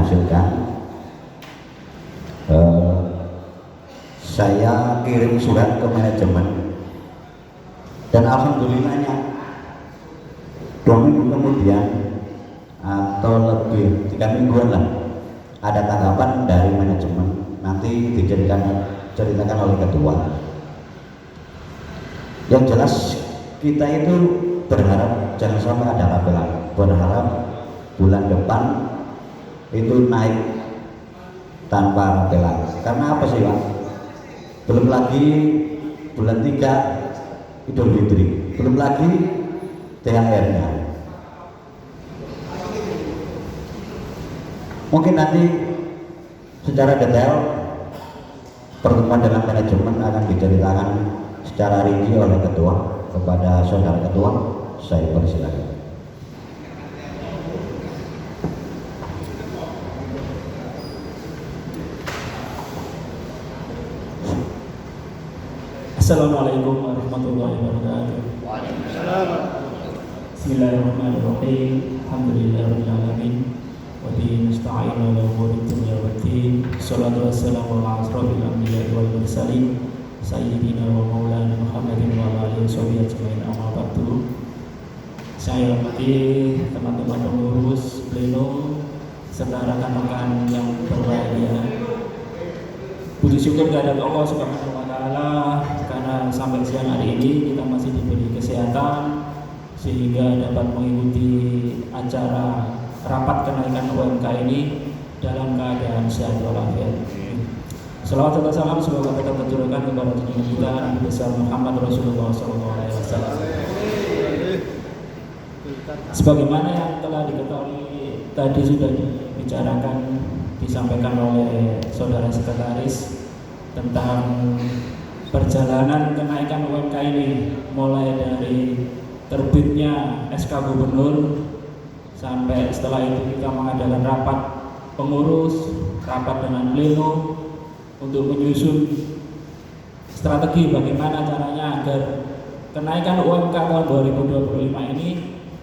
lanjutkan. Saya kirim surat ke manajemen dan alhamdulillahnya 2 minggu kemudian atau lebih 3 mingguan lah ada tanggapan dari manajemen, nanti diceritakan oleh ketua. Yang jelas kita itu berharap jangan sampai ada kabelan, berharap bulan depan itu naik tanpa kabelan. Karena apa sih Pak? Belum lagi bulan 3 Idul Fitri, belum lagi THR-nya. Mungkin nanti secara detail pertemuan dengan manajemen akan diceritakan secara rinci oleh ketua kepada saudara ketua. Saya persilakan. Assalamualaikum warahmatullahi wabarakatuh. Waalaikumsalam. Bismillahirrahmanirrahim. Alhamdulillahirabbil alamin. Wa bihi nasta'inu ala umuri dunya waddin. Shalatu wassalamu ala asrofil anbiya'i wal mursalin sayyidina wa maulana Muhammadin wa ala alihi washabihi ajmain, amma ba'du. Saya hormati teman-teman pengurus pleno serta rekan-rekan yang berbahagia. Puji syukur kehadirat Allah Subhanahu wa taala karena sampai siang hari ini kita masih diberi kesehatan sehingga dapat mengikuti acara rapat kenaikan UMK ini dalam keadaan sehat walafiat. Salawat serta salam semoga tetap tercurahkan kepada junjungan kita Nabi besar Muhammad Rasulullah SAW. Sebagaimana yang telah diketahui tadi sudah dibicarakan, disampaikan oleh saudara sekretaris tentang perjalanan kenaikan UMK ini mulai dari terbitnya SK Gubernur sampai setelah itu kita mengadakan rapat pengurus, rapat dengan pleno untuk menyusun strategi bagaimana caranya agar kenaikan UMK tahun 2025 ini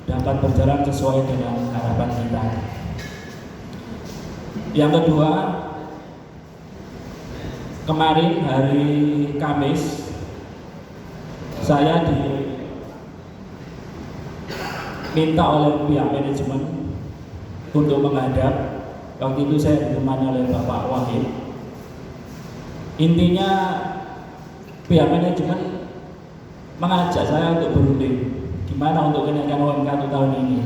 dapat berjalan sesuai dengan harapan kita. Yang kedua, kemarin hari Kamis saya diminta oleh pihak manajemen untuk menghadap. Waktu itu saya ditemani oleh Bapak Wahid. Intinya pihak manajemen mengajak saya untuk berunding gimana untuk kenaikan UMK tahun ini.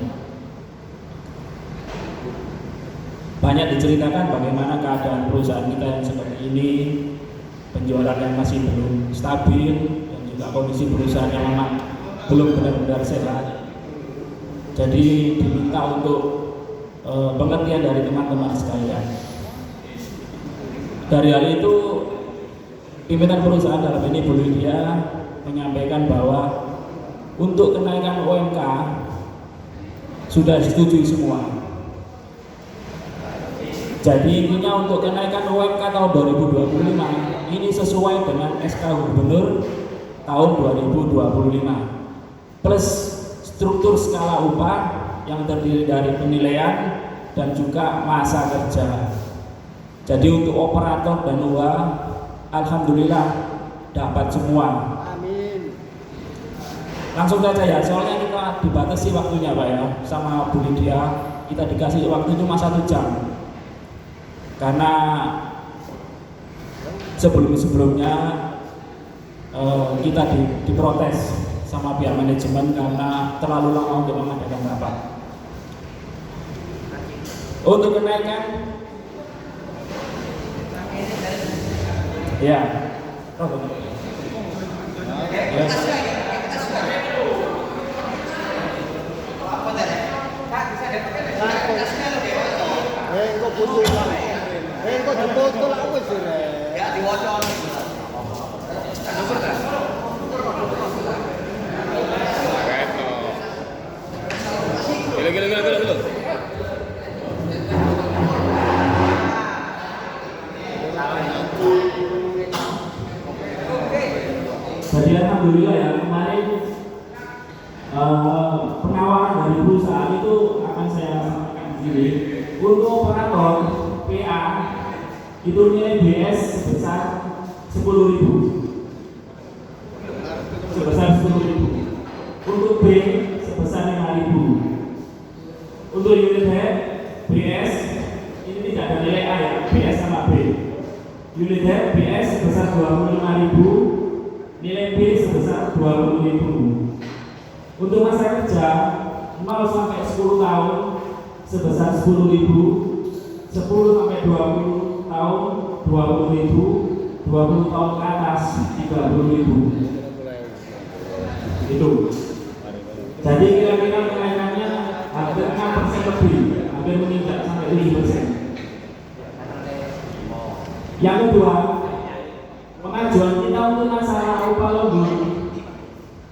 Banyak diceritakan bagaimana keadaan perusahaan kita yang seperti ini, penjualan yang masih belum stabil, dan juga kondisi perusahaan yang memang belum benar-benar sehat. Jadi diminta untuk pengertian dari teman-teman sekalian. Dari hal itu, pimpinan perusahaan dalam ini Bu Lydia menyampaikan bahwa untuk kenaikan UMK sudah disetujui semua. Jadi intinya untuk kenaikan UMK tahun 2025 ini sesuai dengan SK Gubernur tahun 2025 plus struktur skala upah yang terdiri dari penilaian dan juga masa kerja. Jadi untuk operator dan UA alhamdulillah dapat semua. Amin. Langsung saja ya, soalnya kita dibatasi waktunya Pak ya, sama Bu Lydia kita dikasih waktu cuma 1 jam. Karena sebelum-sebelumnya kita diprotes sama pihak manajemen karena terlalu lama untuk mengadakan rapat. Untuk kenaikan, ya, Kok butuh Pak? Kok dipotol aku sih, ya diwaca. Gila. Jadi alhamdulillah ya kemarin penawaran dari perusahaan itu akan saya sampaikan di sini. Untuk operator operator PA itu nilai BS sebesar 10.000. Untuk B sebesar 5.000. Untuk unit head BS ini tidak ada nilai A ya, BS sama B. Unit head BS sebesar 25.000, nilai B sebesar 20.000. Untuk masa kerja 0 sampai 10 tahun sebesar 10.000, 10 sampai 20 tahun 20.000, 20 tahun ke atas 30.000. Itu. Jadi kira-kira kenaikannya hampir 6% lebih, hampir meningkat sampai 7%. Yang kedua, pengajuan kita untuk masalah upah lembur,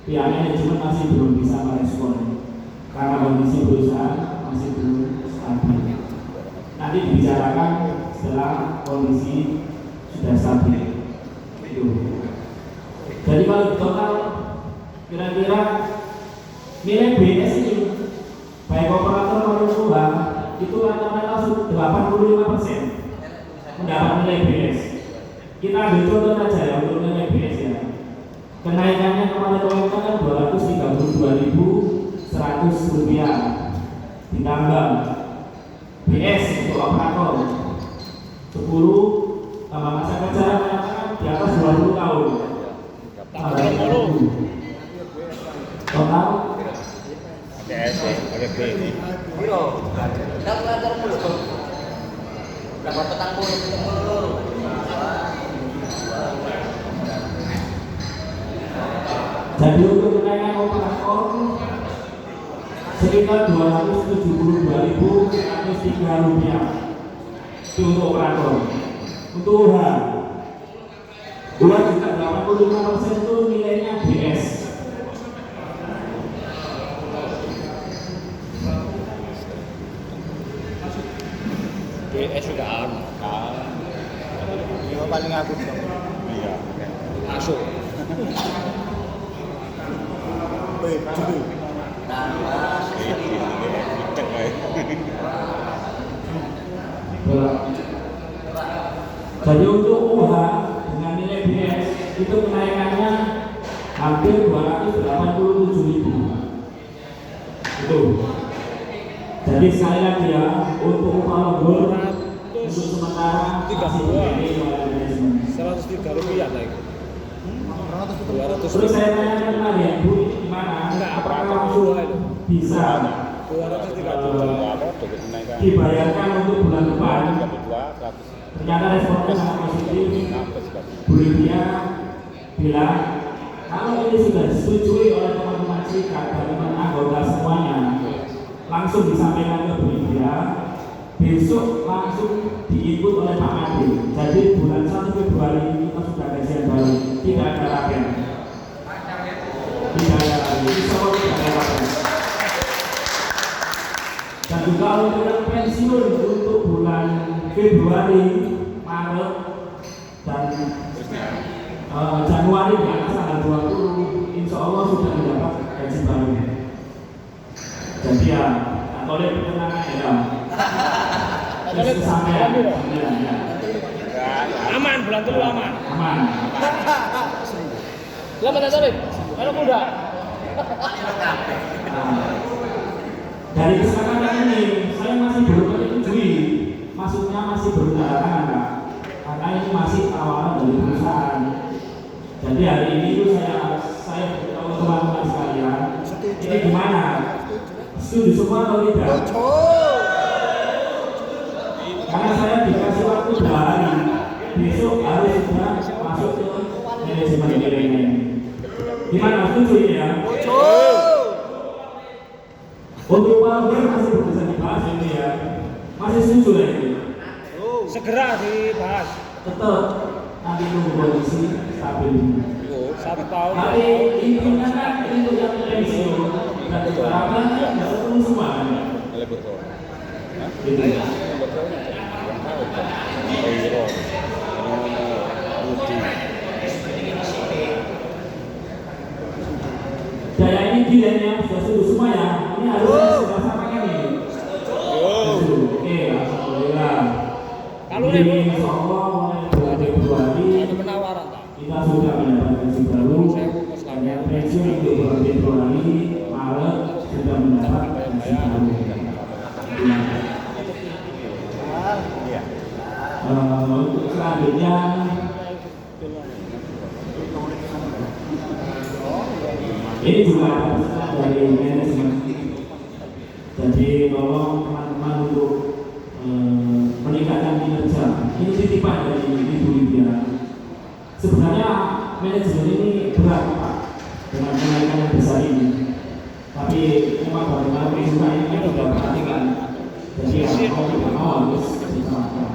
pihak manajemen masih belum bisa merespon karena kondisi perusahaan masih belum stabil. Nanti dibicarakan setelah kondisi sudah stabil. Itu. Jadi kalau total kira-kira nilai BS ini baik operator maupun perusahaan itu rata-rata 85% mendapat nilai BS. Kita ambil contoh saja ya untuk nilai BS ya. Kenaikannya kemarin kan 232.100 rupiah ditambah BS untuk operator 10 tambah masa kerja di atas 20 tahun. Total BS ada B ini. Biro, kita belajar dulu. Berapa petang dulu. Jadi untuk kenaikan operator sekitar 272.103 rupiah itu untuk operator. Untuk UHA 2,85% itu nilainya BS. BS sudah ini paling aku dong. Iya, masuk. Jadi untuk UHA dengan nilai BS itu kenaikannya hampir 287.000. Itu. Jadi sekali lagi ya, untuk upah lembur untuk sementara masih dibiayai oleh manajemen. 103 rupiah naik. 200. Terus saya tanyakan tadi ya, Bu, gimana? Apakah langsung bisa 230 dibayarkan untuk bulan depan? Ternyata responnya sangat positif. Bu Lydia bilang kalau ini sudah disetujui oleh teman-teman serikat dan teman anggota semuanya, langsung disampaikan ke Bu Lydia, besok langsung diinput oleh Pak Adi. Jadi bulan 1 Februari kita sudah gajian baru, tidak ada rapian. Tidak ada lagi, insya Allah tidak ada rapian. Dan juga untuk pensiun untuk bulan Februari, Maret, dan Januari di atas tanggal 20, insya Allah sudah mendapat gaji baru. Jadi ya, oleh pertengahan ya. Aman, bulan telu aman. Aman. Selamat ya Sorip, anak muda. Dari kesepakatan ini, saya masih belum menyetujui. Maksudnya masih belum tanda tangan, Pak. Karena ini masih tawaran dari perusahaan. Jadi hari ini itu saya beritahu teman-teman sekalian, ini gimana? Setuju semua atau tidak? Karena saya dikasih waktu 2 hari, besok harus sudah masuk ke manajemen nilainya. Gimana, setuju ya? Untuk Pak masih bisa dibahas ini ya, masih setuju ya ini? Segera dibahas. Tetap nanti tunggu kondisi stabil. 1 tahun. Tapi intinya kan untuk yang pensiun dan diharapkan tidak ketemu semua kan? Gitu ya. Daya ini gilanya sudah setuju semua ya. Ini harusnya sudah sampaikan ini. Oke, alhamdulillah. Jadi insya Allah mulai bulan Februari kita sudah mendapat gaji baru. Dan pensiun untuk bulan Februari, Maret sudah mendapat gaji baru. Untuk selanjutnya ini juga ada pesan dari manajemen. Jadi tolong teman-teman untuk meningkatkan kinerja. Ini titipan dari Ibu Lydia. Sebenarnya manajemen ini berat Pak dengan kenaikan yang besar ini. Tapi memang bagaimana pesuka ini kan sudah perhatikan. Jadi kalau tidak mau harus diserahkan.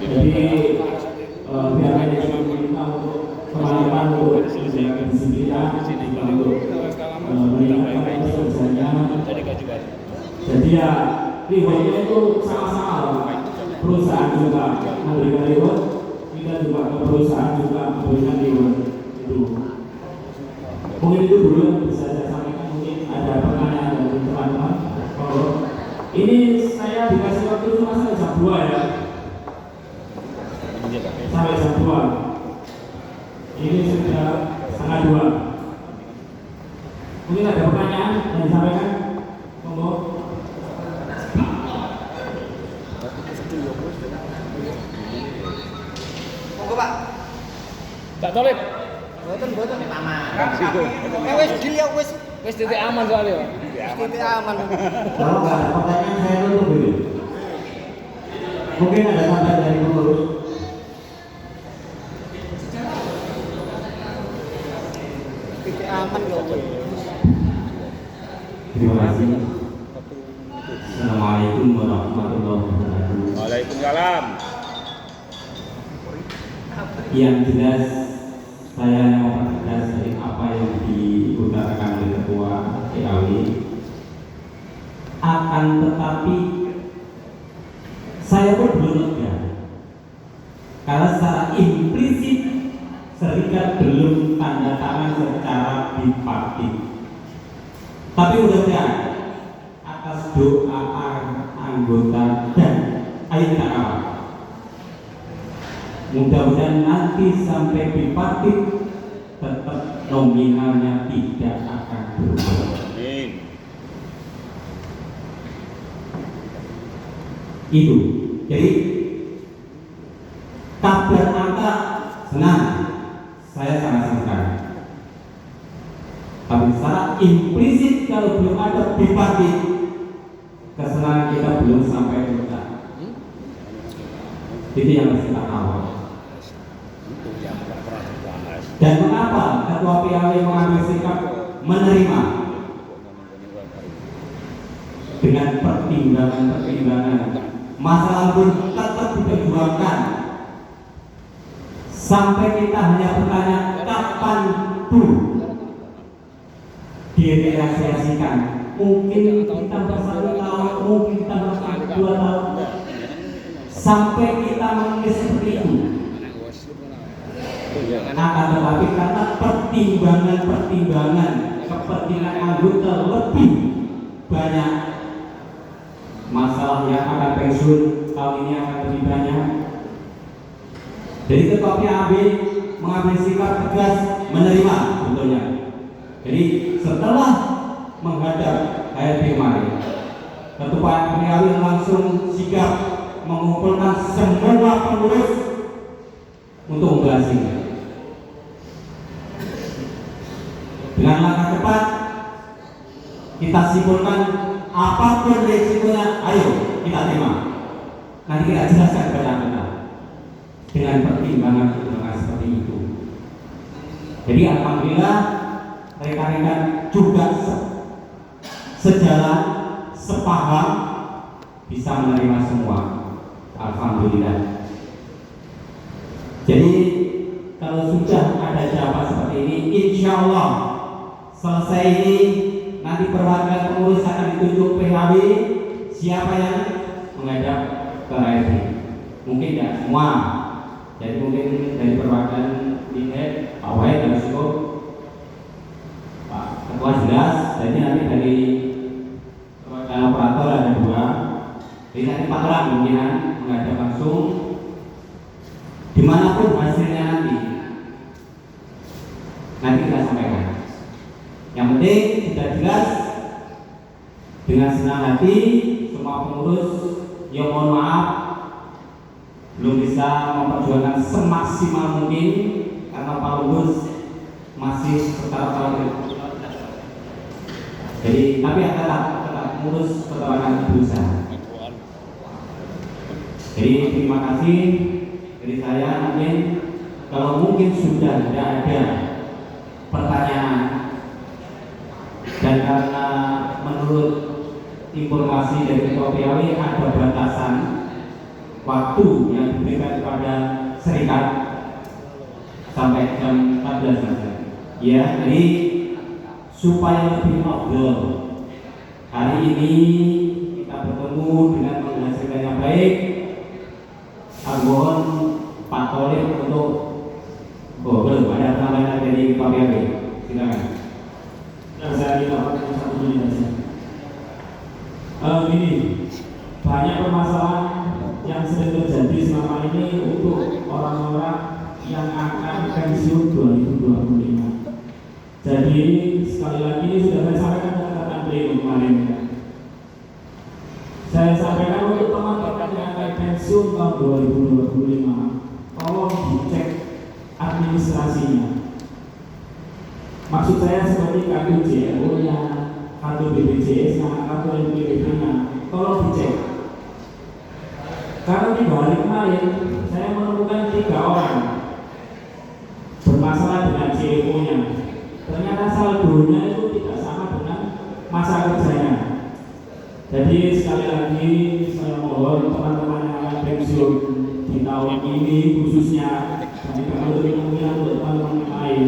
Jadi biar manajemen minta untuk teman-teman untuk menjaga disiplin, untuk meningkatkan kerjanya. Jadi ya rewardnya itu sama-sama. Perusahaan juga memberikan reward, kita juga ke perusahaan juga memberikan reward. Itu mungkin itu dulu yang bisa saya sampaikan. Mungkin ada pertanyaan dari teman-teman. Kalau ini saya dikasih waktu cuma sampai jam 2 ya. Sampai jam 2. Ini sudah setengah 2. Mungkin ada pertanyaan yang disampaikan. Monggo. Monggo Pak. Tak tolip. Boten Mama. wis deal ya wis Titik aman soalnya. titik aman. Kalau nggak ada pertanyaan saya tutup dulu. Mungkin ada tambahan dari pengurus. Titik aman ya wis. Terima kasih. Assalamualaikum warahmatullahi wabarakatuh. Waalaikumsalam. Yang jelas saya mau tegas dari apa yang diutarakan oleh Ketua PAW. Akan tetapi saya pun belum lega karena secara implisit serikat belum tanda tangan secara bipartit. Tapi mudah-mudahan atas doa anggota dan ayo kita kawal. Mudah-mudahan nanti sampai bipartit tetap nominalnya tidak akan berubah. Amin. Itu. Jadi kabar angka senang, saya sangat senang. Tapi secara implisit kalau belum ada bipartit, kesenangan kita belum sampai puncak. Itu yang harus kita kawal. Dan mengapa Ketua PAW mengambil sikap menerima dengan pertimbangan-pertimbangan masalah pun tetap diperjuangkan sampai kita hanya bertanya kapan tuh direalisasikan. Mungkin kita bersatu tahun, mungkin kita bersatu 2 tahun, sampai kita menangis seperti itu. Akan tetapi karena pertimbangan kepentingan anggota lebih banyak, masalah yang akan pensiun tahun ini akan lebih banyak. Jadi Ketua PAW mengambil sikap tegas menerima sebetulnya. Jadi setelah menghadap HRD kemarin, Ketua PAW langsung sigap mengumpulkan semua pengurus untuk membahas ini. Dengan langkah cepat kita simpulkan apapun resikonya, ayo kita terima. Nanti kita jelaskan kepada kita dengan pertimbangan seperti itu. Jadi alhamdulillah rekan-rekan juga sejalan, sepaham, bisa menerima semua. Alhamdulillah. Jadi kalau sudah ada jawaban seperti ini, insya Allah selesai ini nanti perwakilan pengurus akan ditunjuk PHW. Siapa yang menghadap ke HRD? Mungkin tidak semua. Jadi mungkin dari perwakilan Linet, Pak Wahid dan Siko, Pak Ketua jelas. Jadi nanti dari perwakilan operator ada 2. Jadi nanti Pak terang pimpinan menghadap langsung dimanapun hasilnya nanti kita sampaikan. Yang penting kita jelas dengan senang hati semua pengurus yang mohon maaf belum bisa memperjuangkan semaksimal mungkin karena Pak Lubus masih setara. Jadi tapi tetap pengurus tetap akan berusaha. Jadi terima kasih dari saya. Mungkin kalau mungkin sudah tidak ada pertanyaan dan karena menurut informasi dari Ketua PAW ada batasan waktu yang diberikan kepada serikat sampai jam 14 saja. Ya, jadi supaya lebih afdal hari ini kita bertemu dengan menghasilkan yang baik. Mohon Pak Tolib untuk belum ada tambahan dari Ketua PAW. Silakan. Saya minta satu menit saja. Ini banyak permasalahan yang sering terjadi selama ini untuk orang-orang yang akan pensiun 2025. Jadi sekali lagi sudah saya sampaikan catatan pleno kemarin. Saya sampaikan untuk teman-teman yang akan pensiun tahun 2025, tolong dicek administrasinya. Maksud saya seperti kartu JNO-nya, kartu BPJS-nya, kartu NPWP-nya, tolong dicek. Karena 3 hari kemarin saya menemukan 3 orang bermasalah dengan JNO-nya. Ternyata saldonya itu tidak sama dengan masa kerjanya. Jadi sekali lagi saya mohon teman-teman yang akan pensiun di tahun ini khususnya, dan juga kemungkinan untuk teman-teman lain,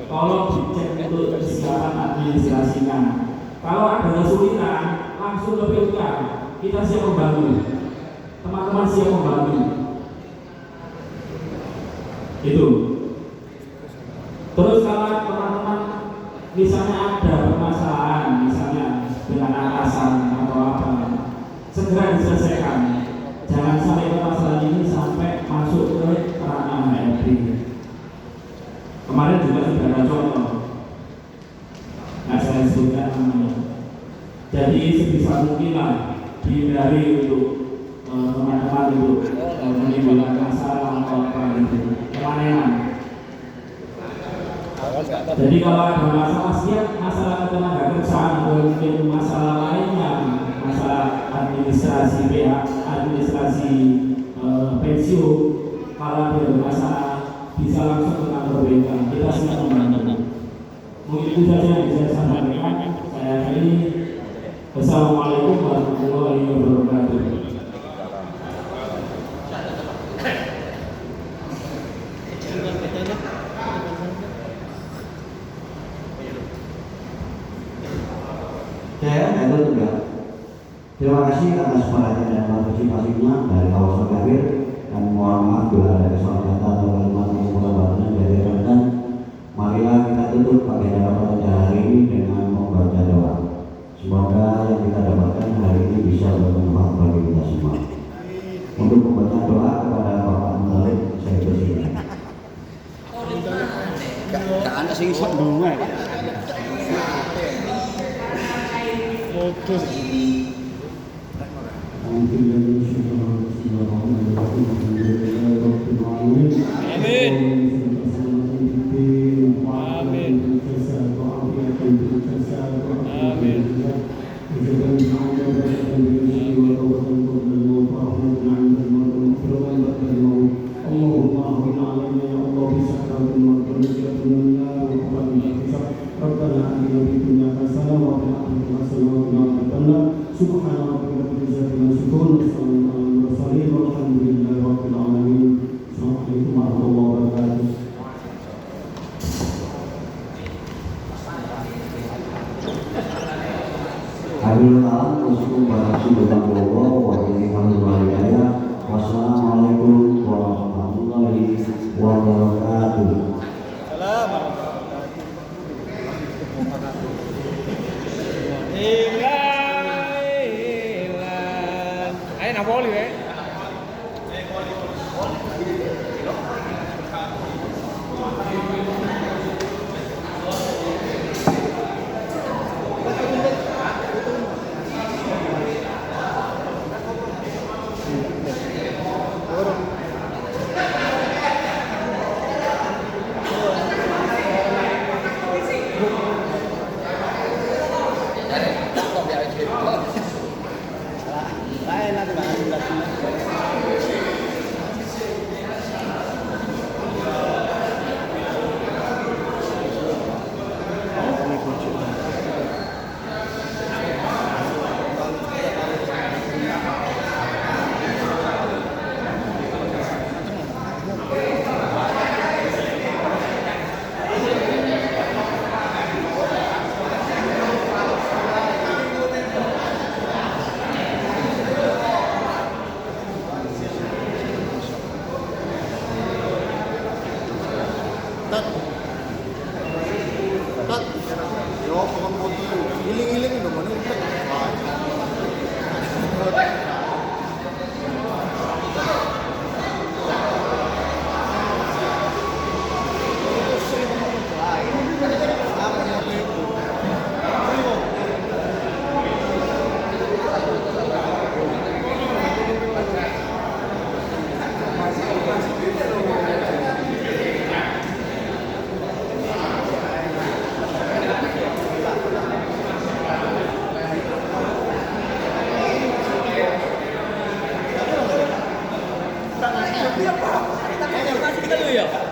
tolong dicek untuk kesiapan administrasinya. Kalau ada kesulitan, langsung ke PUK. Kita siap membantu. Teman-teman siap membantu. Itu. Terus kalau teman-teman misalnya ada permasalahan, misalnya dengan atasan atau apa, segera diselesaikan. Jangan sampai permasalahan ini sampai masuk ke ranah HRD. Kemarin juga sudah ada contoh, nggak saya sebutkan namanya. Jadi sebisa mungkin lah dihindari untuk teman-teman untuk menimbulkan masalah atau apa gitu. Kemana-mana. Jadi kalau ada masalah siap, masalah ketenaga kerjaan atau mungkin masalah lainnya, masalah administrasi pihak, administrasi pensiun, kalau ada masalah bisa langsung ke kantor BK. Kita siap membantu. Mungkin itu saja yang bisa saya sampaikan. Saya akhiri. Wassalamualaikum warahmatullahi wabarakatuh. Saya itu juga terima kasih atas perhatian dan partisipasinya dari kawasan Kabir, dan mohon maaf bila ada kesalahan kata atau kalimat yang kurang dari rekan. Marilah kita tutup agenda rapat pada hari ini dengan membaca doa. Semoga yang kita dapatkan hari ini bisa bermanfaat bagi kita semua. Untuk membaca doa kepada Bapak Malik, saya bersilakan. Gak ada sing iso ndonga. Modus. Subhanallah wa bihamdihi Lain nanti yo pengen giling-giling udah mana utek. Kita dulu ya.